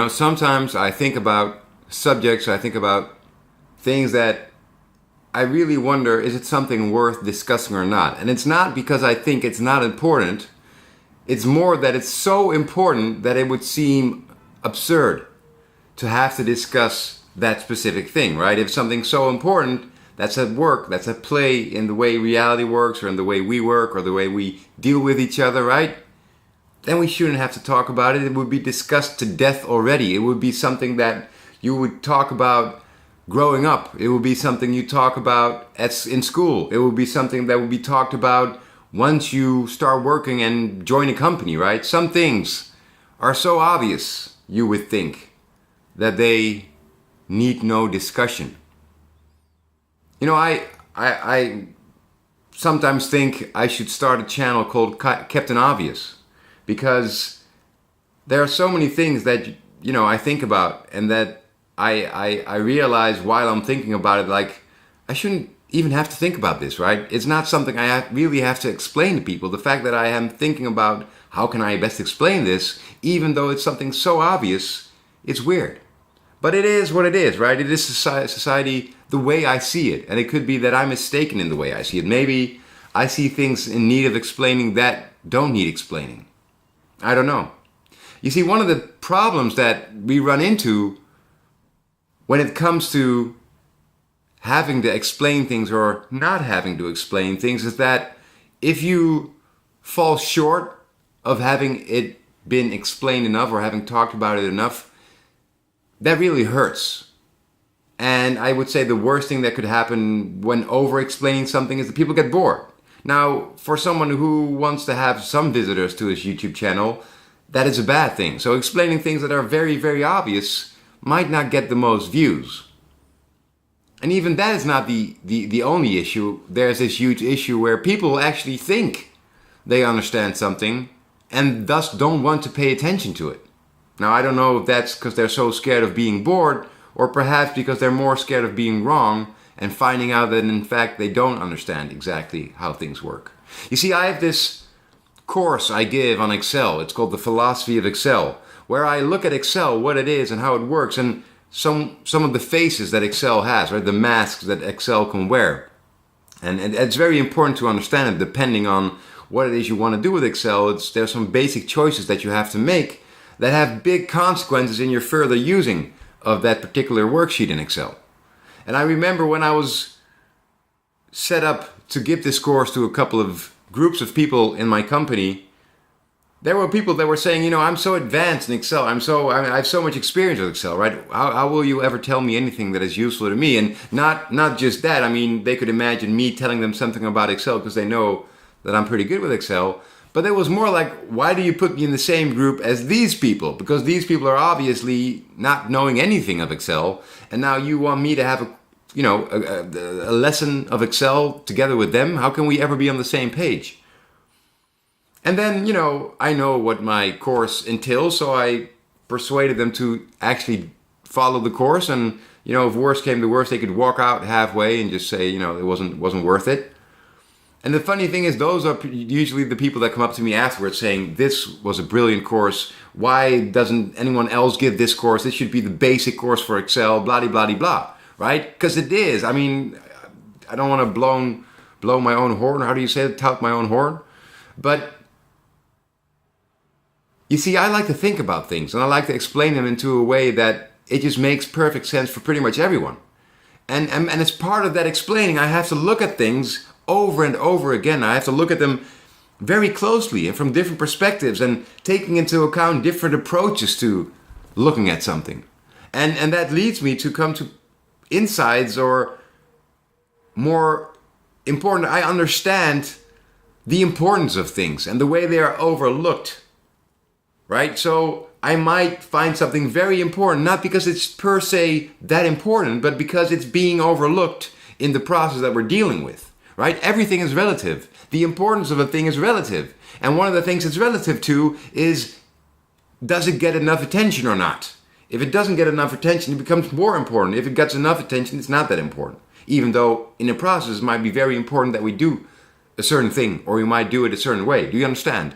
Sometimes I think about subjects, I think about things that I really wonder, is it something worth discussing or not? And it's not because I think it's not important. It's more that it's so important that it would seem absurd to have to discuss that specific thing, right? If something's so important, that's at work, that's at play in the way reality works or in the way we work or the way we deal with each other, right? Then we shouldn't have to talk about it. It would be discussed to death already. It would be something that you would talk about growing up. It would be something you talk about in school. It would be something that would be talked about once you start working and join a company, right? Some things are so obvious, you would think, that they need no discussion. I sometimes think I should start a channel called Captain Obvious, because there are so many things that, I think about and that I realize while I'm thinking about it, like, I shouldn't even have to think about this, right? It's not something I really have to explain to people. The fact that I am thinking about how can I best explain this, even though it's something so obvious, it's weird. But it is what it is, right? It is society the way I see it. And it could be that I'm mistaken in the way I see it. Maybe I see things in need of explaining that don't need explaining. I don't know. You see, one of the problems that we run into when it comes to having to explain things or not having to explain things is that if you fall short of having it been explained enough or having talked about it enough, that really hurts. And I would say the worst thing that could happen when over-explaining something is that people get bored. Now, for someone who wants to have some visitors to his YouTube channel, that is a bad thing. So explaining things that are very, very obvious might not get the most views. And even that is not the only issue. There's this huge issue where people actually think they understand something and thus don't want to pay attention to it. Now, I don't know if that's because they're so scared of being bored, or perhaps because they're more scared of being wrong and finding out that in fact they don't understand exactly how things work. You see, I have this course I give on Excel. It's called The Philosophy of Excel, where I look at Excel, what it is and how it works, and some of the faces that Excel has, right? The masks that Excel can wear. And it's very important to understand it depending on what it is you want to do with Excel. There's some basic choices that you have to make that have big consequences in your further using of that particular worksheet in Excel. And I remember when I was set up to give this course to a couple of groups of people in my company, there were people that were saying, I'm so advanced in Excel. I have so much experience with Excel, right? How will you ever tell me anything that is useful to me? And not just that. I mean, they could imagine me telling them something about Excel because they know that I'm pretty good with Excel. But it was more like, why do you put me in the same group as these people? Because these people are obviously not knowing anything of Excel. And now you want me to have a lesson of Excel together with them? How can we ever be on the same page? And then, I know what my course entails, so I persuaded them to actually follow the course. And, if worse came to worse, they could walk out halfway and just say, it wasn't worth it. And the funny thing is, those are usually the people that come up to me afterwards saying, this was a brilliant course. Why doesn't anyone else give this course? This should be the basic course for Excel, blah, blah, blah, blah, right? Because it is. I mean, I don't want to blow my own horn. How do you say it? Tout my own horn. But you see, I like to think about things and I like to explain them into a way that it just makes perfect sense for pretty much everyone. And as part of that explaining, I have to look at things over and over again. I have to look at them very closely and from different perspectives and taking into account different approaches to looking at something. And that leads me to come to insights, or more important, I understand the importance of things and the way they are overlooked, right? So I might find something very important, not because it's per se that important, but because it's being overlooked in the process that we're dealing with. Right? Everything is relative. The importance of a thing is relative. And one of the things it's relative to is, does it get enough attention or not? If it doesn't get enough attention, it becomes more important. If it gets enough attention, it's not that important. Even though in the process it might be very important that we do a certain thing, or we might do it a certain way. Do you understand?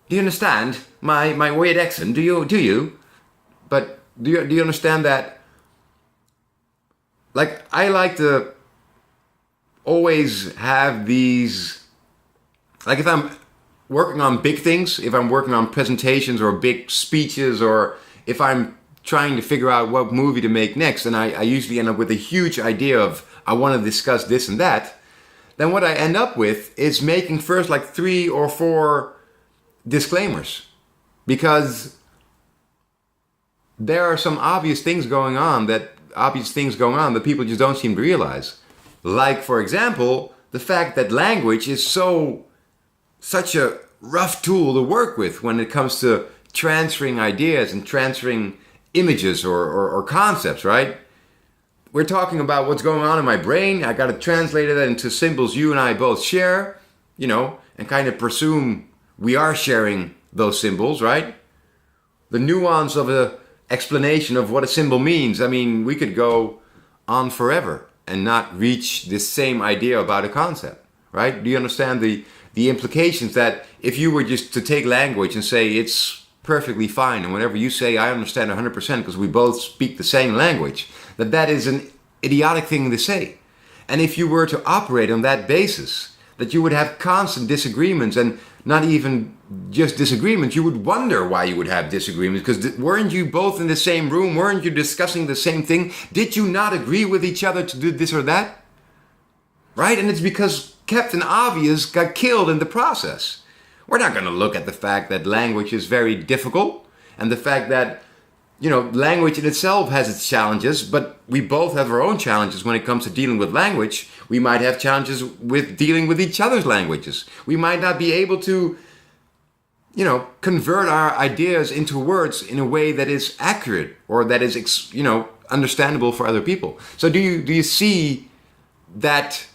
Do you understand my weird accent? Do you? But do you understand that? Like, I like to always have these, like if I'm working on big things, if I'm working on presentations or big speeches, or if I'm trying to figure out what movie to make next, and I usually end up with a huge idea of, I want to discuss this and that, then what I end up with is making first like 3 or 4 disclaimers. Because there are some obvious things going on that people just don't seem to realize. Like, for example, the fact that language is such a rough tool to work with when it comes to transferring ideas and transferring images or concepts, right? We're talking about what's going on in my brain. I got to translate it into symbols you and I both share, and kind of presume we are sharing those symbols, right? The nuance of a explanation of what a symbol means. I mean, we could go on forever and not reach this same idea about a concept, right? Do you understand the implications that if you were just to take language and say it's perfectly fine, and whenever you say I understand 100% because we both speak the same language, that is an idiotic thing to say. And if you were to operate on that basis, that you would have constant disagreements, and not even just disagreements, you would wonder why you would have disagreements, because weren't you both in the same room? Weren't you discussing the same thing? Did you not agree with each other to do this or that? Right? And it's because Captain Obvious got killed in the process. We're not going to look at the fact that language is very difficult, and the fact that, language in itself has its challenges, but we both have our own challenges when it comes to dealing with language. We might have challenges with dealing with each other's languages. We might not be able to, convert our ideas into words in a way that is accurate or that is, understandable for other people. So do you see that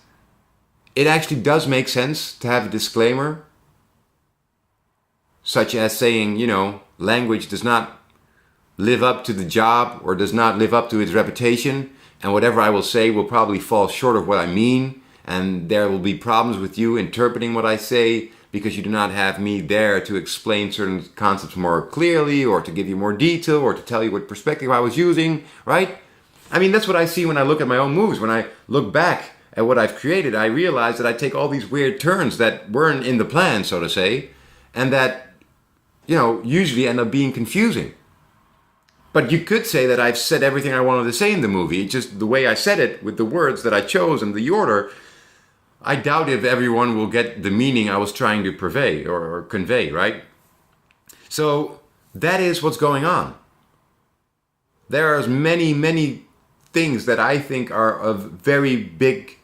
it actually does make sense to have a disclaimer, such as saying, language does not live up to the job or does not live up to its reputation, and whatever I will say will probably fall short of what I mean, and there will be problems with you interpreting what I say because you do not have me there to explain certain concepts more clearly, or to give you more detail, or to tell you what perspective I was using, right? I mean, that's what I see when I look at my own movies. When I look back at what I've created, I realize that I take all these weird turns that weren't in the plan, so to say, and that, usually end up being confusing. But you could say that I've said everything I wanted to say in the movie. Just the way I said it, with the words that I chose and the order, I doubt if everyone will get the meaning I was trying to purvey or convey, right? So that is what's going on. There are many, many things that I think are of very big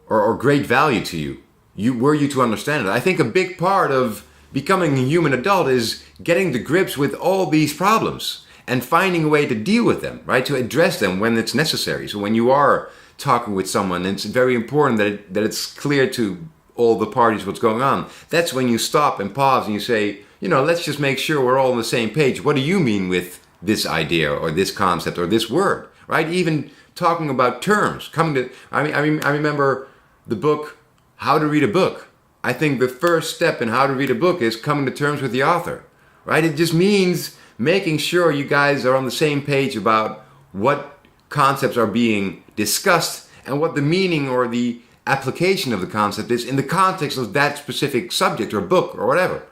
or great value to you, were you to understand it. I think a big part of becoming a human adult is getting to grips with all these problems and finding a way to deal with them, right? To address them when it's necessary. So when you are talking with someone, it's very important that it's clear to all the parties what's going on. That's when you stop and pause and you say, let's just make sure we're all on the same page. What do you mean with this idea or this concept or this word, right? Even talking about terms. I remember the book, How to Read a Book. I think the first step in how to read a book is coming to terms with the author, right? It just means making sure you guys are on the same page about what concepts are being discussed and what the meaning or the application of the concept is in the context of that specific subject or book or whatever.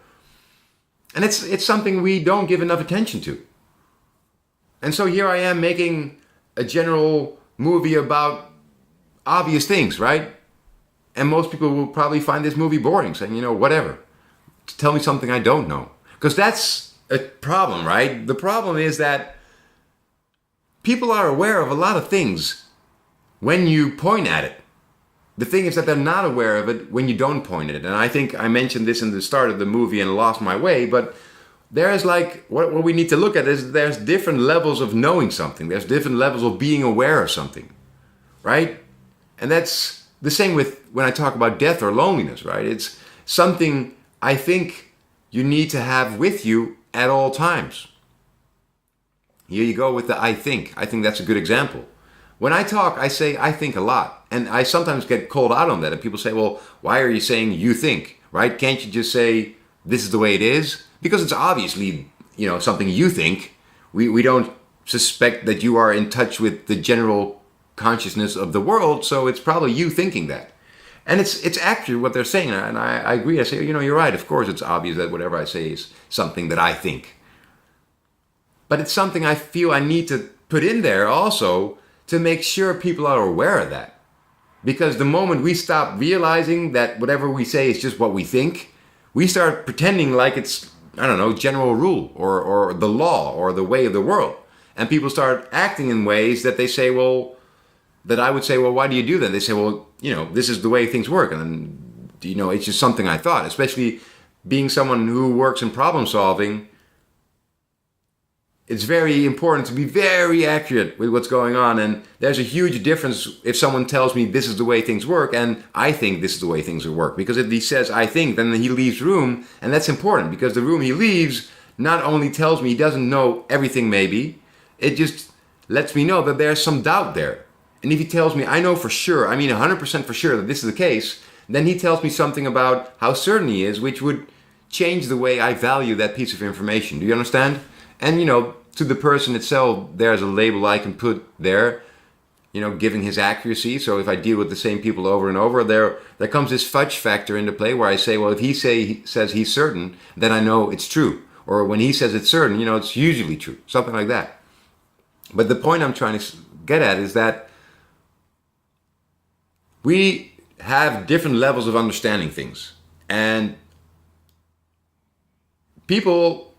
And it's something we don't give enough attention to. And so here I am making a general movie about obvious things, right? And most people will probably find this movie boring, saying, whatever. Tell me something I don't know. Because that's a problem, right? The problem is that people are aware of a lot of things when you point at it. The thing is that they're not aware of it when you don't point at it. And I think I mentioned this in the start of the movie and lost my way, but there's what we need to look at is there's different levels of knowing something. There's different levels of being aware of something, right? And that's the same with when I talk about death or loneliness, right? It's something I think you need to have with you at all times. Here you go with the I think. I think that's a good example. When I talk, I say I think a lot. And I sometimes get called out on that. And people say, well, why are you saying you think, right? Can't you just say this is the way it is? Because it's obviously, something you think, we don't suspect that you are in touch with the general consciousness of the world, so it's probably you thinking that. And it's actually what they're saying, and I agree. I say, you're right. Of course, it's obvious that whatever I say is something that I think. But it's something I feel I need to put in there also to make sure people are aware of that. Because the moment we stop realizing that whatever we say is just what we think, we start pretending like it's, I don't know, general rule or the law or the way of the world. And people start acting in ways that they say, that I would say, why do you do that? They say, this is the way things work. And, it's just something I thought, especially being someone who works in problem solving. It's very important to be very accurate with what's going on. And there's a huge difference if someone tells me this is the way things work and I think this is the way things work. Because if he says I think, then he leaves room. And that's important because the room he leaves not only tells me he doesn't know everything maybe, it just lets me know that there's some doubt there. And if he tells me I know for sure, 100% for sure that this is the case, then he tells me something about how certain he is, which would change the way I value that piece of information. Do you understand? And, to the person itself, there's a label I can put there, giving his accuracy. So if I deal with the same people over and over, there comes this fudge factor into play where I say, if he says he's certain, then I know it's true. Or when he says it's certain, it's usually true. Something like that. But the point I'm trying to get at is that we have different levels of understanding things. And people,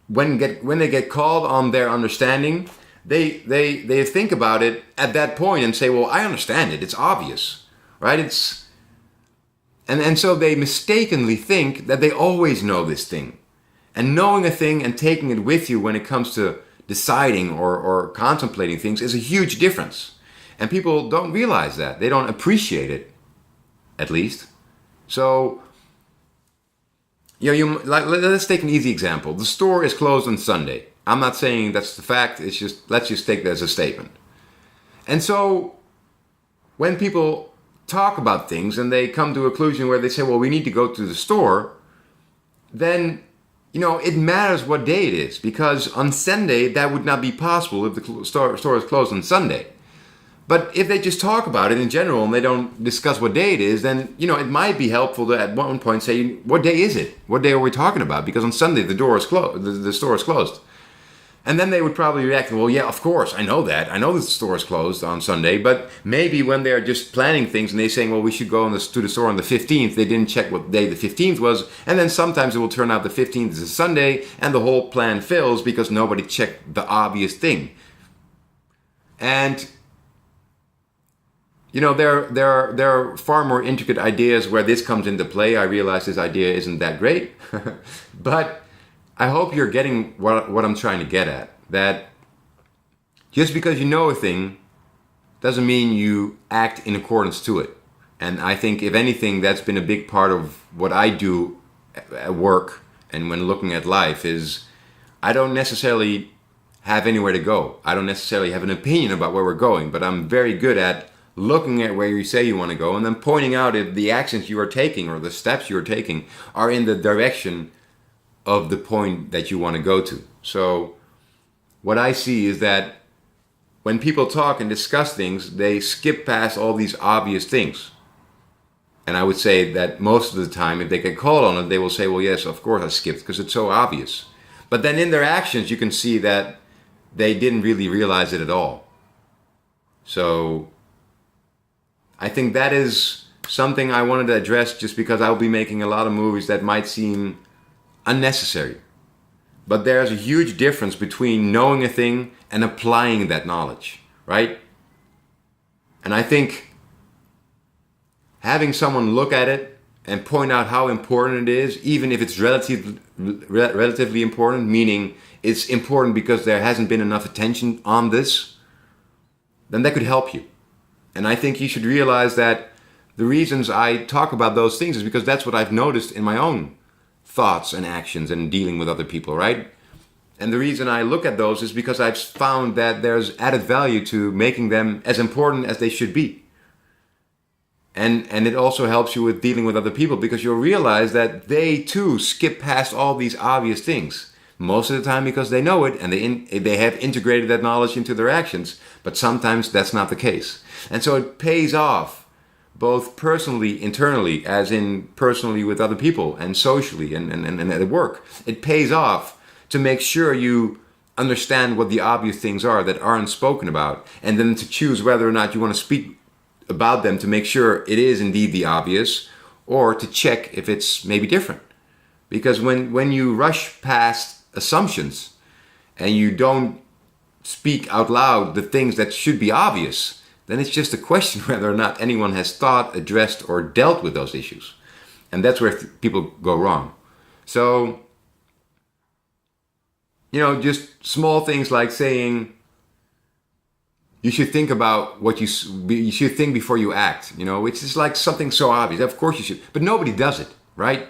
when they get called on their understanding, they think about it at that point and say, I understand it. It's obvious, right? And so they mistakenly think that they always know this thing. And knowing a thing and taking it with you when it comes to deciding or contemplating things is a huge difference. And people don't realize that. They don't appreciate it, at least. So, let's take an easy example. The store is closed on Sunday. I'm not saying that's the fact. It's just, let's just take that as a statement. And so, when people talk about things and they come to a conclusion where they say, we need to go to the store, then, it matters what day it is. Because on Sunday, that would not be possible if the store is closed on Sunday. But if they just talk about it in general and they don't discuss what day it is, then, it might be helpful to at one point say, what day is it? What day are we talking about? Because on Sunday the door is closed, the store is closed. And then they would probably react, yeah, of course, I know that. I know that the store is closed on Sunday. But maybe when they're just planning things and they're saying, we should go to the store on the 15th, they didn't check what day the 15th was. And then sometimes it will turn out the 15th is a Sunday and the whole plan fails because nobody checked the obvious thing. And there are far more intricate ideas where this comes into play. I realize this idea isn't that great, but I hope you're getting what I'm trying to get at. That just because you know a thing doesn't mean you act in accordance to it. And I think, if anything, that's been a big part of what I do at work and when looking at life is I don't necessarily have anywhere to go. I don't necessarily have an opinion about where we're going, but I'm very good at looking at where you say you want to go and then pointing out if the actions you are taking or the steps you are taking are in the direction of the point that you want to go to. So what I see is that when people talk and discuss things, they skip past all these obvious things. And I would say that most of the time, if they get called on it, they will say, yes, of course I skipped because it's so obvious. But then in their actions, you can see that they didn't really realize it at all. So I think that is something I wanted to address just because I'll be making a lot of movies that might seem unnecessary. But there's a huge difference between knowing a thing and applying that knowledge, right? And I think having someone look at it and point out how important it is, even if it's relatively important, meaning it's important because there hasn't been enough attention on this, then that could help you. And I think you should realize that the reasons I talk about those things is because that's what I've noticed in my own thoughts and actions and dealing with other people, right? And the reason I look at those is because I've found that there's added value to making them as important as they should be. And it also helps you with dealing with other people because you'll realize that they too skip past all these obvious things. Most of the time because they know it and they have integrated that knowledge into their actions. But sometimes that's not the case. And so it pays off both personally, internally, as in personally with other people, and socially and at work. It pays off to make sure you understand what the obvious things are that aren't spoken about, and then to choose whether or not you want to speak about them to make sure it is indeed the obvious, or to check if it's maybe different. Because when you rush past assumptions and you don't speak out loud the things that should be obvious, then it's just a question whether or not anyone has thought, addressed, or dealt with those issues. And that's where people go wrong. So, just small things like saying, you should think about what you should think before you act. It's just like something so obvious. Of course you should, but nobody does it, right?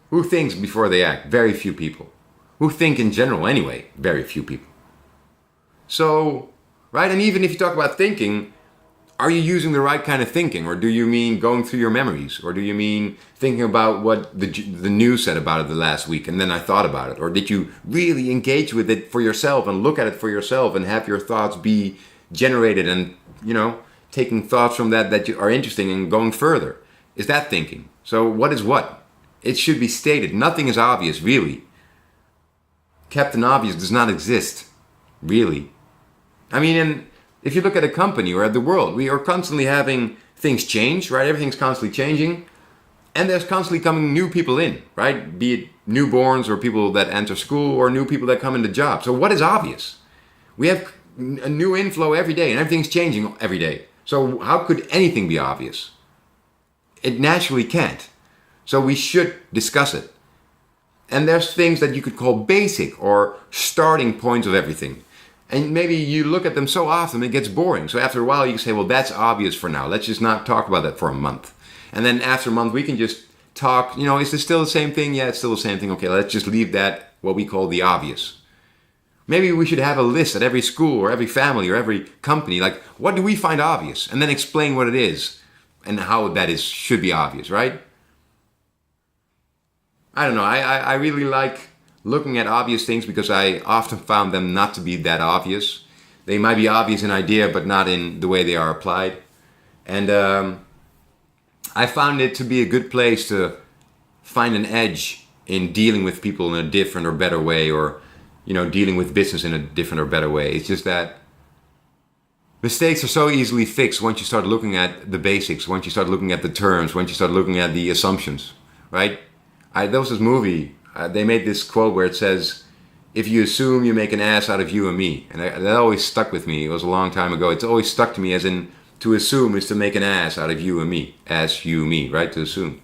Who thinks before they act? Very few people. Who think in general anyway? Very few people. So, right? And even if you talk about thinking, are you using the right kind of thinking? Or do you mean going through your memories? Or do you mean thinking about what the news said about it the last week and then I thought about it? Or did you really engage with it for yourself and look at it for yourself and have your thoughts be generated and, taking thoughts from that are interesting and going further? Is that thinking? So what is what? It should be stated. Nothing is obvious, really. Captain Obvious does not exist, really. I mean, and if you look at a company or at the world, we are constantly having things change, right? Everything's constantly changing. And there's constantly coming new people in, right? Be it newborns or people that enter school or new people that come into jobs. So what is obvious? We have a new inflow every day and everything's changing every day. So how could anything be obvious? It naturally can't. So we should discuss it. And there's things that you could call basic or starting points of everything. And maybe you look at them so often it gets boring. So after a while you can say, well, that's obvious for now. Let's just not talk about that for a month. And then after a month we can just talk, is this still the same thing? Yeah, it's still the same thing. Okay, let's just leave that, what we call the obvious. Maybe we should have a list at every school or every family or every company, like what do we find obvious? And then explain what it is and how that should be obvious, right? I don't know, I really like looking at obvious things because I often found them not to be that obvious. They might be obvious in idea, but not in the way they are applied. And I found it to be a good place to find an edge in dealing with people in a different or better way, or, dealing with business in a different or better way. It's just that mistakes are so easily fixed once you start looking at the basics, once you start looking at the terms, once you start looking at the assumptions, right? There was this movie, they made this quote where it says, if you assume, you make an ass out of you and me. And that always stuck with me. It was a long time ago. It's always stuck to me, as in, to assume is to make an ass out of you and me. As you, me, right? To assume.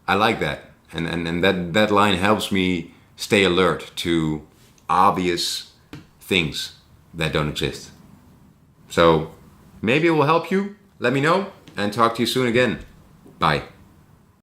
I like that. And that line helps me stay alert to obvious things that don't exist. So maybe it will help you. Let me know and talk to you soon again. Bye.